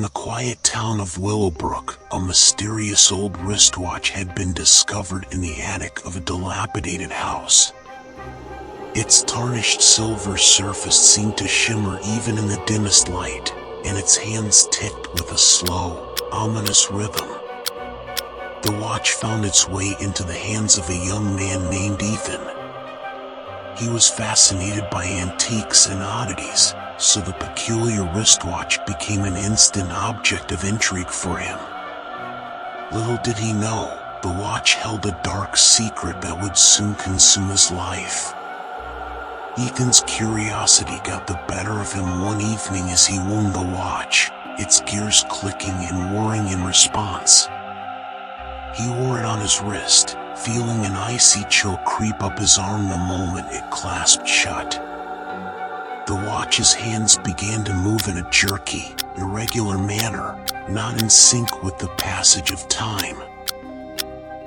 the quiet town of Willowbrook, a mysterious old wristwatch had been discovered in the attic of a dilapidated house. Its tarnished silver surface seemed to shimmer even in the dimmest light, and its hands ticked with a slow, ominous rhythm. The watch found its way into the hands of a young man named Ethan. He was fascinated by antiques and oddities, so the peculiar wristwatch became an instant object of intrigue for him. Little did he know, the watch held a dark secret that would soon consume his life. Ethan's curiosity got the better of him one evening as he wound the watch, its gears clicking and whirring in response. He wore it on his wrist, feeling an icy chill creep up his arm the moment it clasped shut. The watch's hands began to move in a jerky, irregular manner, not in sync with the passage of time.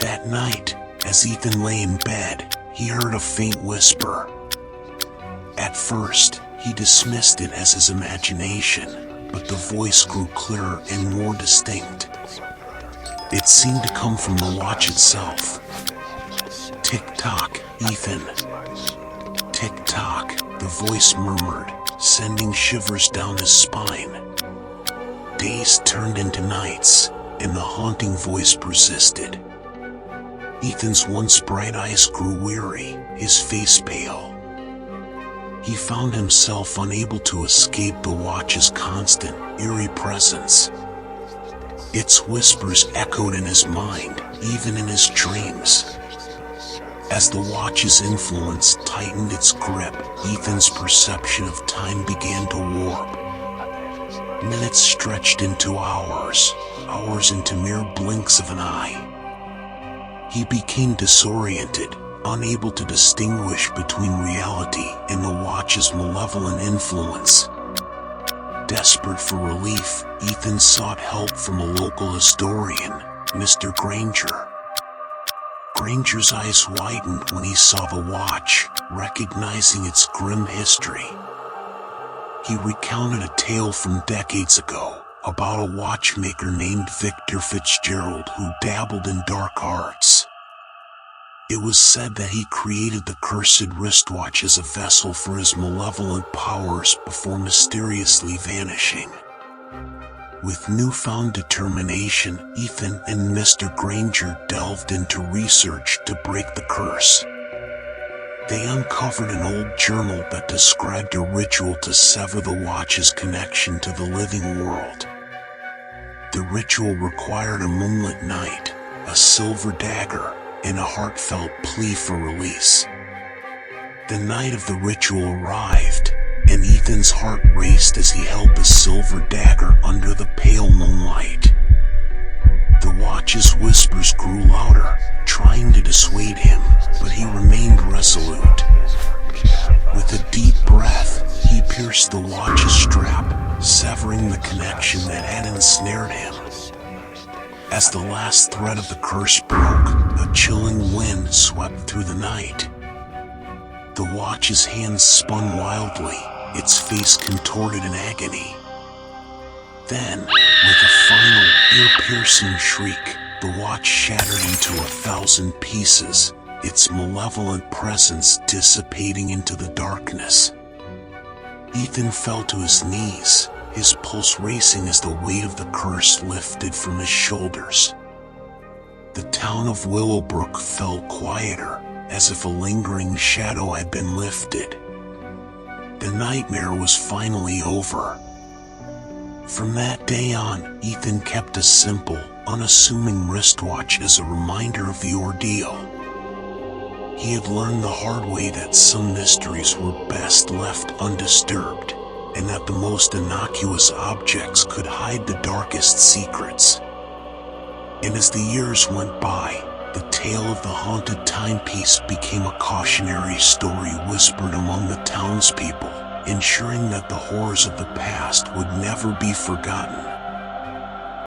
That night, as Ethan lay in bed, he heard a faint whisper. At first, he dismissed it as his imagination, but the voice grew clearer and more distinct. It seemed to come from the watch itself. "Tick-tock, Ethan. Tick-tock," the voice murmured, sending shivers down his spine. Days turned into nights, and the haunting voice persisted. Ethan's once bright eyes grew weary, his face pale. He found himself unable to escape the watch's constant, eerie presence. Its whispers echoed in his mind, even in his dreams. As the watch's influence tightened its grip, Ethan's perception of time began to warp. Minutes stretched into hours, hours into mere blinks of an eye. He became disoriented, unable to distinguish between reality and the watch's malevolent influence. Desperate for relief, Ethan sought help from a local historian, Mr. Granger. Granger's eyes widened when he saw the watch, recognizing its grim history. He recounted a tale from decades ago, about a watchmaker named Victor Fitzgerald who dabbled in dark arts. It was said that he created the cursed wristwatch as a vessel for his malevolent powers before mysteriously vanishing. With newfound determination, Ethan and Mr. Granger delved into research to break the curse. They uncovered an old journal that described a ritual to sever the watch's connection to the living world. The ritual required a moonlit night, a silver dagger, and a heartfelt plea for release. The night of the ritual arrived, and Ethan's heart raced as he held the silver dagger under the pale moonlight. The watch's whispers grew louder, trying to dissuade him, but he remained resolute. With a deep breath, he pierced the watch's strap, severing the connection that had ensnared him. As the last thread of the curse broke, a chilling wind swept through the night. The watch's hands spun wildly, its face contorted in agony. Then, with a final, ear-piercing shriek, the watch shattered into 1,000 pieces, its malevolent presence dissipating into the darkness. Ethan fell to his knees, his pulse racing as the weight of the curse lifted from his shoulders. The town of Willowbrook felt quieter, as if a lingering shadow had been lifted. The nightmare was finally over. From that day on, Ethan kept a simple, unassuming wristwatch as a reminder of the ordeal. He had learned the hard way that some mysteries were best left undisturbed, and that the most innocuous objects could hide the darkest secrets. And as the years went by, the tale of the haunted timepiece became a cautionary story whispered among the townspeople, ensuring that the horrors of the past would never be forgotten.